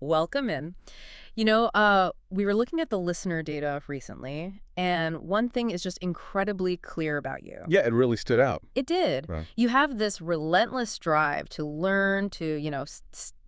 Welcome in. We were looking at the listener data recently, and one thing is just incredibly clear about you. Yeah, it really stood out. It did. Right. You have this relentless drive to learn, to,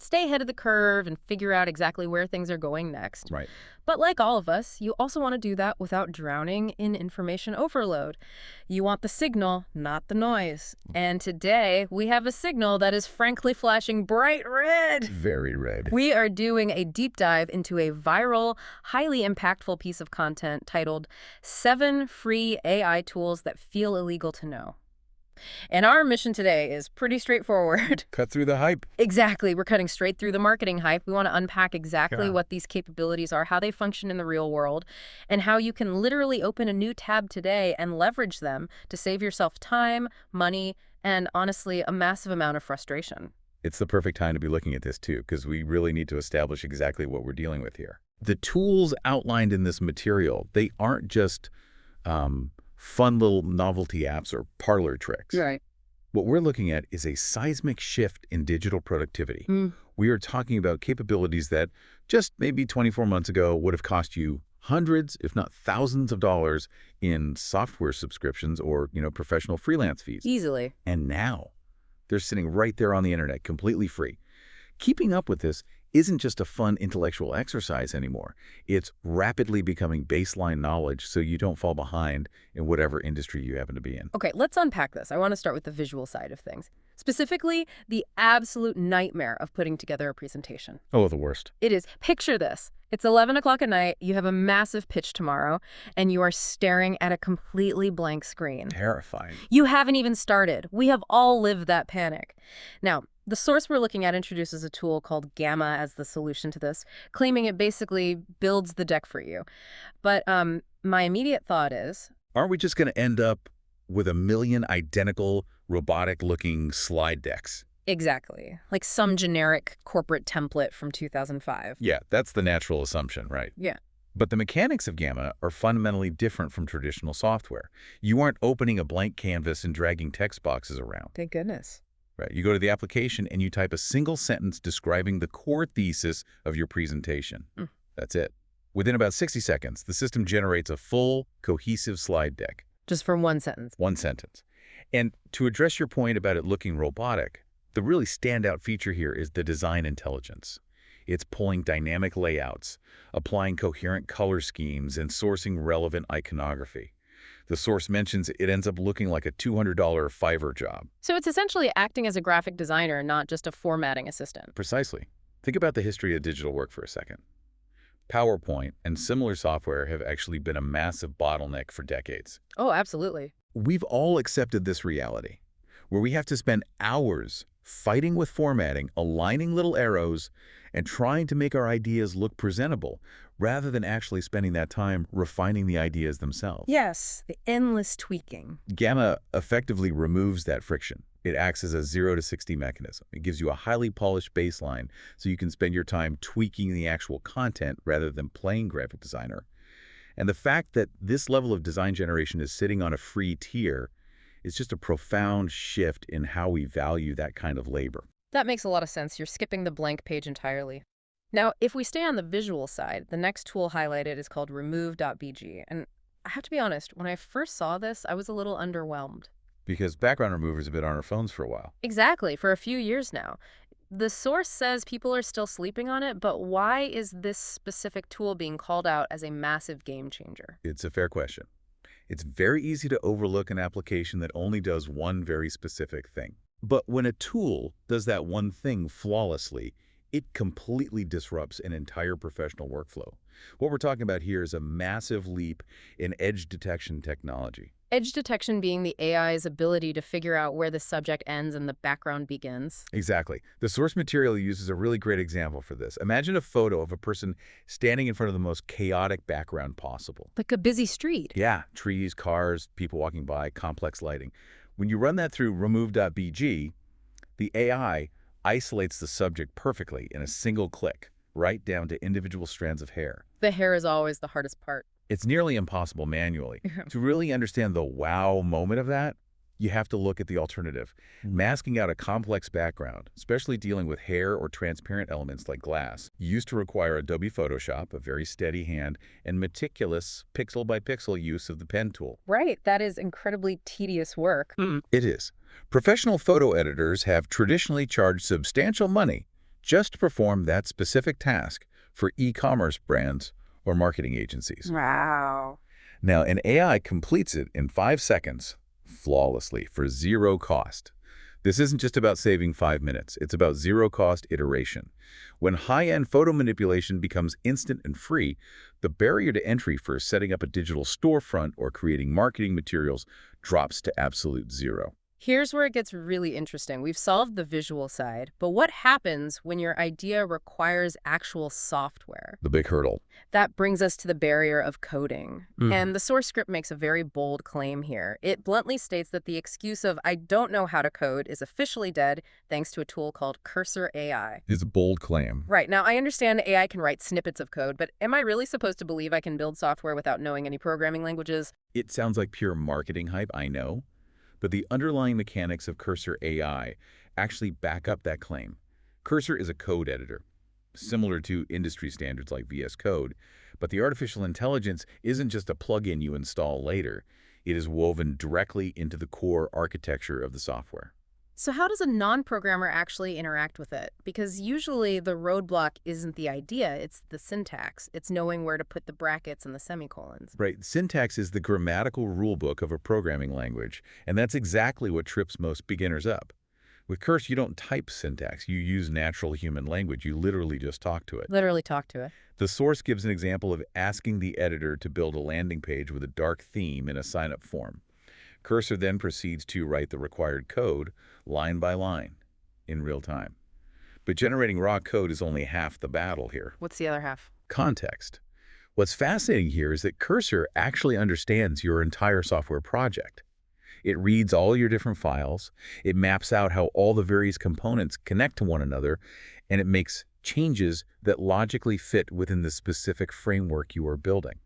stay ahead of the curve and figure out exactly where things are going next. Right. But like all of us, you also want to do that without drowning in information overload. You want the signal, not the noise. And today, we have a signal that is frankly flashing bright red. Very red. We are doing a deep dive into a viral, highly impactful piece of content titled 7 Free AI Tools That Feel Illegal to Know. And our mission today is pretty straightforward. Cut through the hype. Exactly. We're cutting straight through the marketing hype. We want to unpack exactly Yeah. what these capabilities are, how they function in the real world, and how you can literally open a new tab today and leverage them to save yourself time, money, and honestly, a massive amount of frustration. It's the perfect time to be looking at this too, because we really need to establish exactly what we're dealing with here. The tools outlined in this material, they aren't just fun little novelty apps or parlor tricks. Right. What we're looking at is a seismic shift in digital productivity. We are talking about capabilities that just maybe 24 months ago would have cost you hundreds, if not thousands of dollars in software subscriptions or, professional freelance fees. Easily. And now they're sitting right there on the internet, completely free. Keeping up with this isn't just a fun intellectual exercise anymore. It's rapidly becoming baseline knowledge so you don't fall behind in whatever industry you happen to be in. Okay, let's unpack this. I want to start with the visual side of things. Specifically, the absolute nightmare of putting together a presentation. Oh, the worst. It is. Picture this. It's 11 o'clock at night, you have a massive pitch tomorrow, and you are staring at a completely blank screen. Terrifying. You haven't even started. We have all lived that panic. Now, the source we're looking at introduces a tool called Gamma as the solution to this, claiming it basically builds the deck for you. But my immediate thought is, Aren't we just going to end up with a million identical robotic-looking slide decks? exactly, like some generic corporate template from 2005. Yeah, that's the natural assumption, right? Yeah. But the mechanics of Gamma are fundamentally different from traditional software. You aren't opening a blank canvas and dragging text boxes around. Thank goodness. Right. You go to the application and you type a single sentence describing the core thesis of your presentation. That's it. Within about 60 seconds, the system generates a full, cohesive slide deck. Just from one sentence. One sentence. And to address your point about it looking robotic, the really standout feature here is the design intelligence. It's pulling dynamic layouts, applying coherent color schemes, and sourcing relevant iconography. The source mentions it ends up looking like a $200 Fiverr job. So it's essentially acting as a graphic designer, not just a formatting assistant. Precisely. Think about the history of digital work for a second. PowerPoint and similar software have actually been a massive bottleneck for decades. Oh, absolutely. We've all accepted this reality, where we have to spend hours fighting with formatting, aligning little arrows, and trying to make our ideas look presentable, rather than actually spending that time refining the ideas themselves. Yes, the endless tweaking. Gamma effectively removes that friction. It acts as a 0 to 60 mechanism. It gives you a highly polished baseline so you can spend your time tweaking the actual content rather than playing graphic designer. And the fact that this level of design generation is sitting on a free tier is just a profound shift in how we value that kind of labor. That makes a lot of sense. You're skipping the blank page entirely. Now, if we stay on the visual side, the next tool highlighted is called remove.bg. And I have to be honest, when I first saw this, I was a little underwhelmed. Because background removers have been on our phones for a while. Exactly, for a few years now. The source says people are still sleeping on it, but why is this specific tool being called out as a massive game changer? It's a fair question. It's very easy to overlook an application that only does one very specific thing. But when a tool does that one thing flawlessly, it completely disrupts an entire professional workflow. What we're talking about here is a massive leap in edge detection technology. Edge detection being the AI's ability to figure out where the subject ends and the background begins. Exactly. The source material uses a really great example for this. Imagine a photo of a person standing in front of the most chaotic background possible. Like a busy street. Yeah, trees, cars, people walking by, complex lighting. When you run that through remove.bg, the AI isolates the subject perfectly in a single click, right down to individual strands of hair. The hair is always the hardest part. It's nearly impossible manually. To really understand the wow moment of that, You have to look at the alternative. Masking out a complex background, especially dealing with hair or transparent elements like glass, used to require Adobe Photoshop, a very steady hand, and meticulous pixel-by-pixel use of the pen tool. Right, that is incredibly tedious work. It is. Professional photo editors have traditionally charged substantial money just to perform that specific task for e-commerce brands or marketing agencies. Wow. Now, an AI completes it in 5 seconds, flawlessly, for zero cost. This isn't just about saving 5 minutes. It's about zero-cost iteration. When high-end photo manipulation becomes instant and free, the barrier to entry for setting up a digital storefront or creating marketing materials drops to absolute zero. Here's where it gets really interesting. We've solved the visual side, but what happens when your idea requires actual software? The big hurdle. That brings us to the barrier of coding. And the source script makes a very bold claim here. It bluntly states that the excuse of "I don't know how to code" is officially dead thanks to a tool called Cursor AI. It's a bold claim. Right. Now, I understand AI can write snippets of code, but am I really supposed to believe I can build software without knowing any programming languages? It sounds like pure marketing hype, I know, but the underlying mechanics of Cursor AI actually back up that claim. Cursor is a code editor, similar to industry standards like VS Code, but the artificial intelligence isn't just a plugin you install later. It is woven directly into the core architecture of the software. So how does a non-programmer actually interact with it? Because usually the roadblock isn't the idea, it's the syntax. It's knowing where to put the brackets and the semicolons. Right, syntax is the grammatical rulebook of a programming language, and that's exactly what trips most beginners up. With Cursor, you don't type syntax. You use natural human language. You literally just talk to it. Literally talk to it. The source gives an example of asking the editor to build a landing page with a dark theme in a sign-up form. Cursor then proceeds to write the required code, line by line, in real time. But generating raw code is only half the battle here. What's the other half? Context. What's fascinating here is that Cursor actually understands your entire software project. It reads all your different files, it maps out how all the various components connect to one another, and it makes changes that logically fit within the specific framework you are building.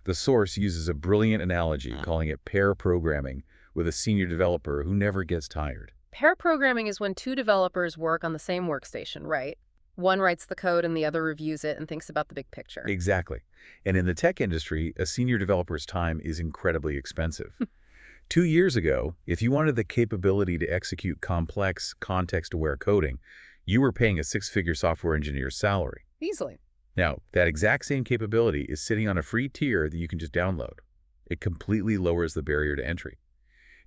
The source uses a brilliant analogy, calling it pair programming, with a senior developer who never gets tired. Pair programming is when two developers work on the same workstation, right? One writes the code and the other reviews it and thinks about the big picture. Exactly. And in the tech industry, a senior developer's time is incredibly expensive. 2 years ago, if you wanted the capability to execute complex, context-aware coding, you were paying a 6-figure software engineer's salary. Easily. Now, that exact same capability is sitting on a free tier that you can just download. It completely lowers the barrier to entry.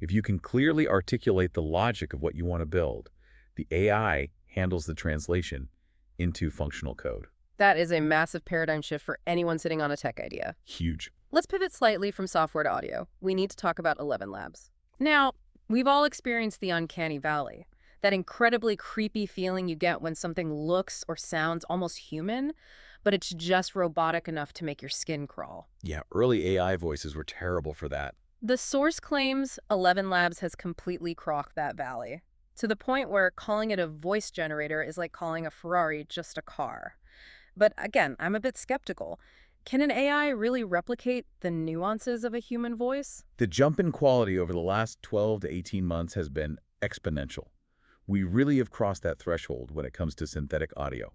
If you can clearly articulate the logic of what you want to build, the AI handles the translation into functional code. That is a massive paradigm shift for anyone sitting on a tech idea. Huge. Let's pivot slightly from software to audio. We need to talk about ElevenLabs. Now, we've all experienced the uncanny valley, that incredibly creepy feeling you get when something looks or sounds almost human, but it's just robotic enough to make your skin crawl. Yeah, early AI voices were terrible for that. The source claims ElevenLabs has completely crocked that valley, to the point where calling it a voice generator is like calling a Ferrari just a car. But again, I'm a bit skeptical. Can an AI really replicate the nuances of a human voice? The jump in quality over the last 12 to 18 months has been exponential. We really have crossed that threshold when it comes to synthetic audio.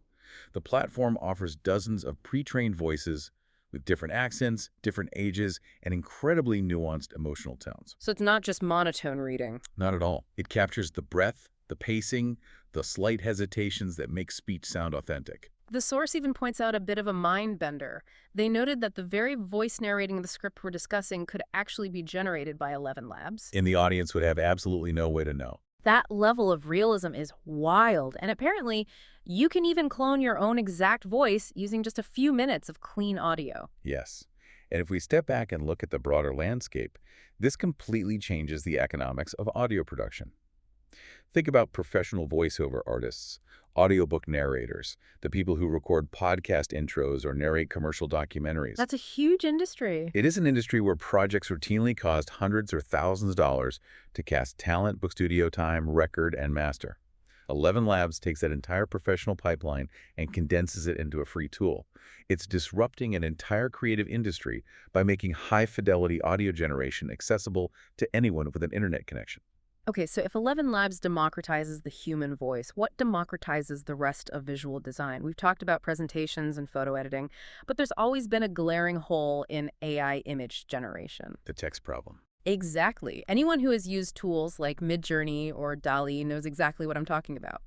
The platform offers dozens of pre-trained voices with different accents, different ages, and incredibly nuanced emotional tones. So it's not just monotone reading. Not at all. It captures the breath, the pacing, the slight hesitations that make speech sound authentic. The source even points out a bit of a mind bender. They noted that the very voice narrating the script we're discussing could actually be generated by ElevenLabs. And the audience would have absolutely no way to know. That level of realism is wild, and apparently you can even clone your own exact voice using just a few minutes of clean audio. Yes. And if we step back and look at the broader landscape, this completely changes the economics of audio production. Think about professional voiceover artists, audiobook narrators, the people who record podcast intros or narrate commercial documentaries. That's a huge industry. It is an industry where projects routinely cost hundreds or thousands of dollars to cast talent, book studio time, record, and master. 11 Labs takes that entire professional pipeline and condenses it into a free tool. It's disrupting an entire creative industry by making high-fidelity audio generation accessible to anyone with an internet connection. Okay, so if 11 Labs democratizes the human voice, what democratizes the rest of visual design? We've talked about presentations and photo editing, but there's always been a glaring hole in AI image generation. The text problem. Exactly. Anyone who has used tools like Midjourney or DALL-E knows exactly what I'm talking about.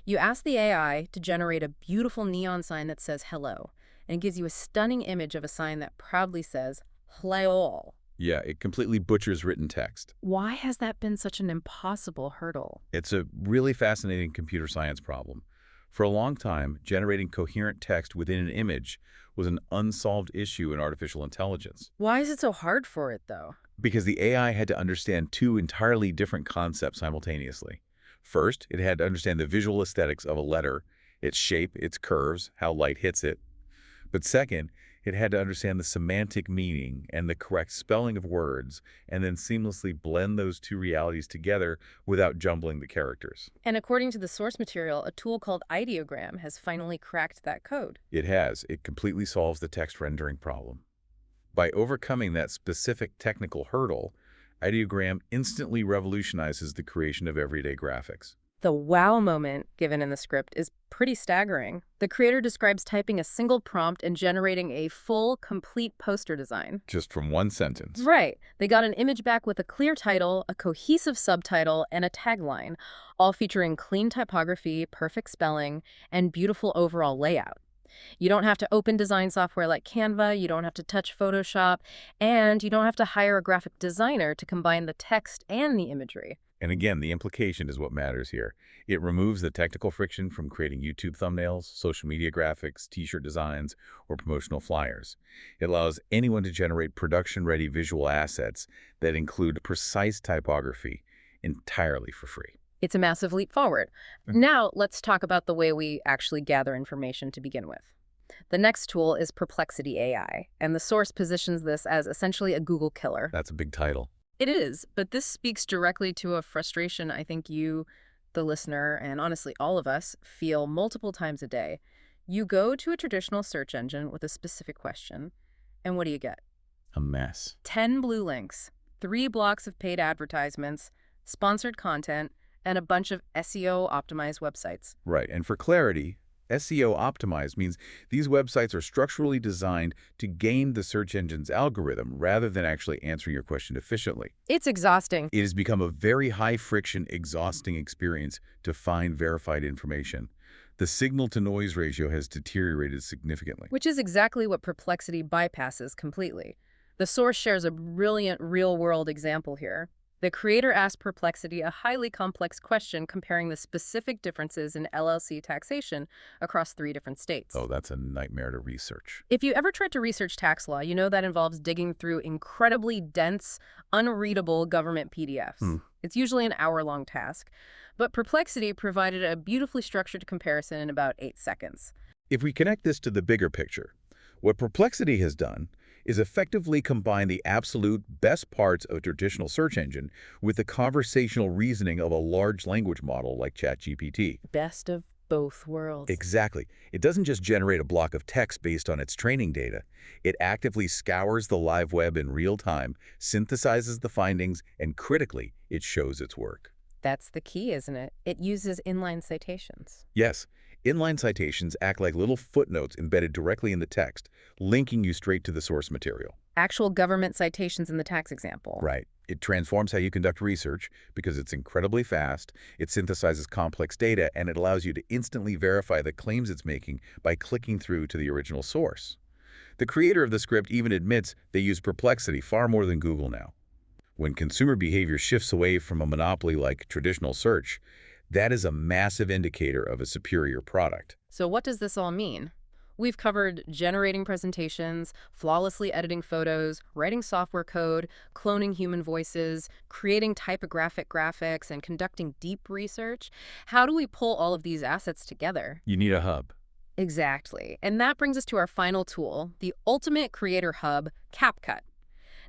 You ask the AI to generate a beautiful neon sign that says hello, and it gives you a stunning image of a sign that proudly says hello. Yeah, it completely butchers written text. Why has that been such an impossible hurdle? It's a really fascinating computer science problem. For a long time, generating coherent text within an image was an unsolved issue in artificial intelligence Why is it so hard for it, though? because the AI had to understand two entirely different concepts simultaneously. First, it had to understand the visual aesthetics of a letter, its shape, its curves, how light hits it. But second, it had to understand the semantic meaning and the correct spelling of words, and then seamlessly blend those two realities together without jumbling the characters. And according to the source material, a tool called Ideogram has finally cracked that code. It has. It completely solves the text rendering problem. By overcoming that specific technical hurdle, Ideogram instantly revolutionizes the creation of everyday graphics. The wow moment given in the script is pretty staggering. The creator describes typing a single prompt and generating a full, complete poster design. Just from one sentence. Right. They got an image back with a clear title, a cohesive subtitle, and a tagline, all featuring clean typography, perfect spelling, and beautiful overall layout. You don't have to open design software like Canva, you don't have to touch Photoshop, and you don't have to hire a graphic designer to combine the text and the imagery. And again, the implication is what matters here. It removes the technical friction from creating YouTube thumbnails, social media graphics, t-shirt designs, or promotional flyers. It allows anyone to generate production-ready visual assets that include precise typography entirely for free. It's a massive leap forward. Now, let's talk about the way we actually gather information to begin with. The next tool is Perplexity AI, and the source positions this as essentially a Google killer. That's a big title. It is, but this speaks directly to a frustration I think you, the listener, and honestly all of us, feel multiple times a day. You go to a traditional search engine with a specific question, and what do you get? A mess. 10 blue links, 3 blocks of paid advertisements, sponsored content, and a bunch of SEO-optimized websites. Right, and for clarity, SEO optimized means these websites are structurally designed to game the search engine's algorithm rather than actually answering your question efficiently. It's exhausting. It has become a very high-friction, exhausting experience to find verified information. The signal-to-noise ratio has deteriorated significantly. Which is exactly what Perplexity bypasses completely. The source shares a brilliant real-world example here. The creator asked Perplexity a highly complex question comparing the specific differences in LLC taxation across 3 different states. Oh, that's a nightmare to research. If you ever tried to research tax law, you know that involves digging through incredibly dense, unreadable government PDFs. It's usually an hour-long task. But Perplexity provided a beautifully structured comparison in about 8 seconds. If we connect this to the bigger picture, what Perplexity has done is effectively combine the absolute best parts of a traditional search engine with the conversational reasoning of a large language model like ChatGPT. Best of both worlds. Exactly. It doesn't just generate a block of text based on its training data. It actively scours the live web in real time, synthesizes the findings, and critically, it shows its work. That's the key, isn't it? It uses inline citations. Yes. Inline citations act like little footnotes embedded directly in the text, linking you straight to the source material. Actual government citations in the tax example. Right. It transforms how you conduct research because it's incredibly fast, it synthesizes complex data, and it allows you to instantly verify the claims it's making by clicking through to the original source. The creator of the script even admits they use Perplexity far more than Google now. When consumer behavior shifts away from a monopoly like traditional search, that is a massive indicator of a superior product. So what does this all mean? We've covered generating presentations, flawlessly editing photos, writing software code, cloning human voices, creating typographic graphics, and conducting deep research. How do we pull all of these assets together? You need a hub. Exactly. And that brings us to our final tool, the ultimate creator hub, CapCut.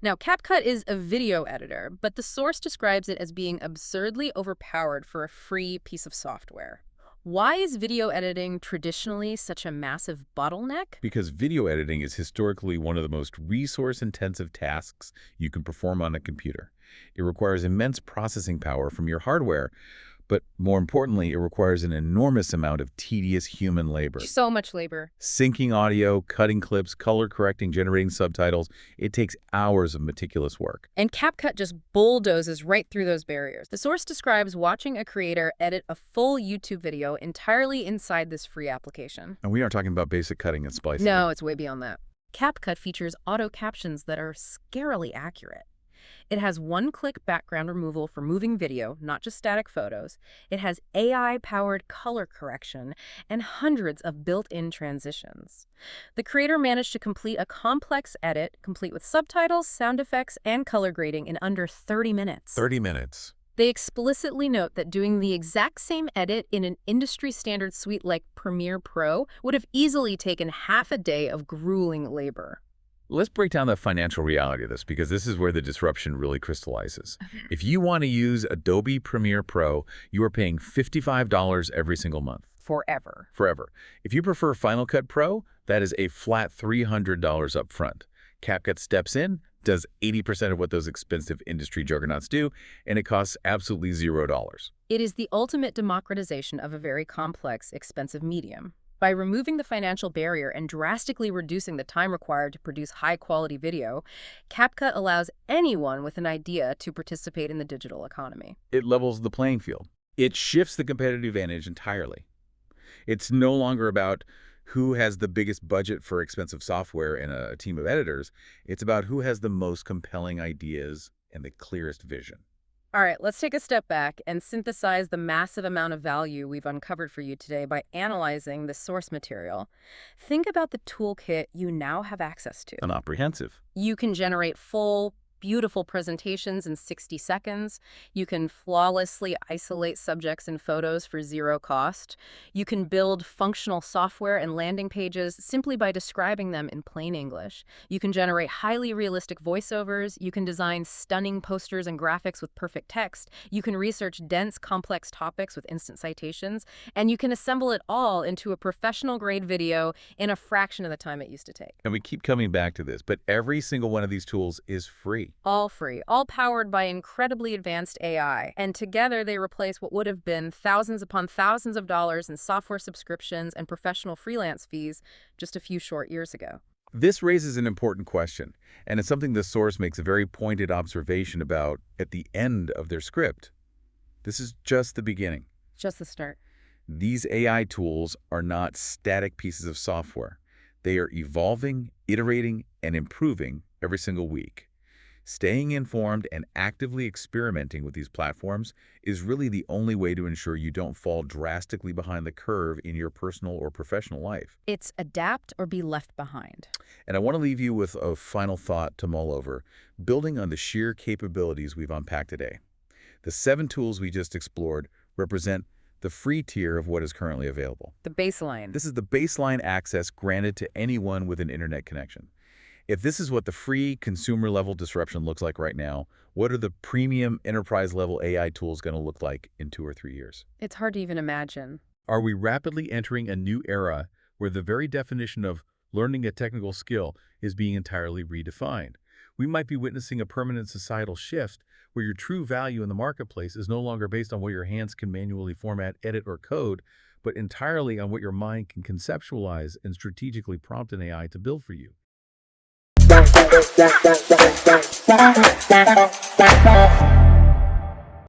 Now, CapCut is a video editor, but the source describes it as being absurdly overpowered for a free piece of software. Why is video editing traditionally such a massive bottleneck? Because video editing is historically one of the most resource-intensive tasks you can perform on a computer. It requires immense processing power from your hardware, but more importantly, it requires an enormous amount of tedious human labor. So much labor. Syncing audio, cutting clips, color correcting, generating subtitles, it takes hours of meticulous work. And CapCut just bulldozes right through those barriers. The source describes watching a creator edit a full YouTube video entirely inside this free application. And we aren't talking about basic cutting and splicing. No, it's way beyond that. CapCut features auto captions that are scarily accurate. It has one-click background removal for moving video, not just static photos. It has AI-powered color correction and hundreds of built-in transitions. The creator managed to complete a complex edit, complete with subtitles, sound effects, and color grading in under 30 minutes. 30 minutes. They explicitly note that doing the exact same edit in an industry-standard suite like Premiere Pro would have easily taken half a day of grueling labor. Let's break down the financial reality of this, because this is where the disruption really crystallizes. If you want to use Adobe Premiere Pro, you are paying $55 every single month. Forever. Forever. If you prefer Final Cut Pro, that is a flat $300 up front. CapCut steps in, does 80% of what those expensive industry juggernauts do, and it costs absolutely $0. It is the ultimate democratization of a very complex, expensive medium. By removing the financial barrier and drastically reducing the time required to produce high-quality video, CapCut allows anyone with an idea to participate in the digital economy. It levels the playing field. It shifts the competitive advantage entirely. It's no longer about who has the biggest budget for expensive software and a team of editors. It's about who has the most compelling ideas and the clearest vision. All right, let's take a step back and synthesize the massive amount of value we've uncovered for you today by analyzing the source material. Think about the toolkit you now have access to. Comprehensive. You can generate full, beautiful presentations in 60 seconds. You can flawlessly isolate subjects and photos for zero cost. You can build functional software and landing pages simply by describing them in plain English. You can generate highly realistic voiceovers. You can design stunning posters and graphics with perfect text. You can research dense, complex topics with instant citations. And you can assemble it all into a professional-grade video in a fraction of the time it used to take. And we keep coming back to this, but every single one of these tools is free. All free, all powered by incredibly advanced AI. And together they replace what would have been thousands upon thousands of dollars in software subscriptions and professional freelance fees just a few short years ago. This raises an important question, and it's something the source makes a very pointed observation about at the end of their script. This is just the beginning. Just the start. These AI tools are not static pieces of software. They are evolving, iterating, and improving every single week. Staying informed and actively experimenting with these platforms is really the only way to ensure you don't fall drastically behind the curve in your personal or professional life. It's adapt or be left behind. And I want to leave you with a final thought to mull over, building on the sheer capabilities we've unpacked today. The 7 tools we just explored represent the free tier of what is currently available. The baseline. This is the baseline access granted to anyone with an internet connection. If this is what the free consumer-level disruption looks like right now, what are the premium enterprise-level AI tools going to look like in 2 or 3 years? It's hard to even imagine. Are we rapidly entering a new era where the very definition of learning a technical skill is being entirely redefined? We might be witnessing a permanent societal shift where your true value in the marketplace is no longer based on what your hands can manually format, edit, or code, but entirely on what your mind can conceptualize and strategically prompt an AI to build for you. Bye.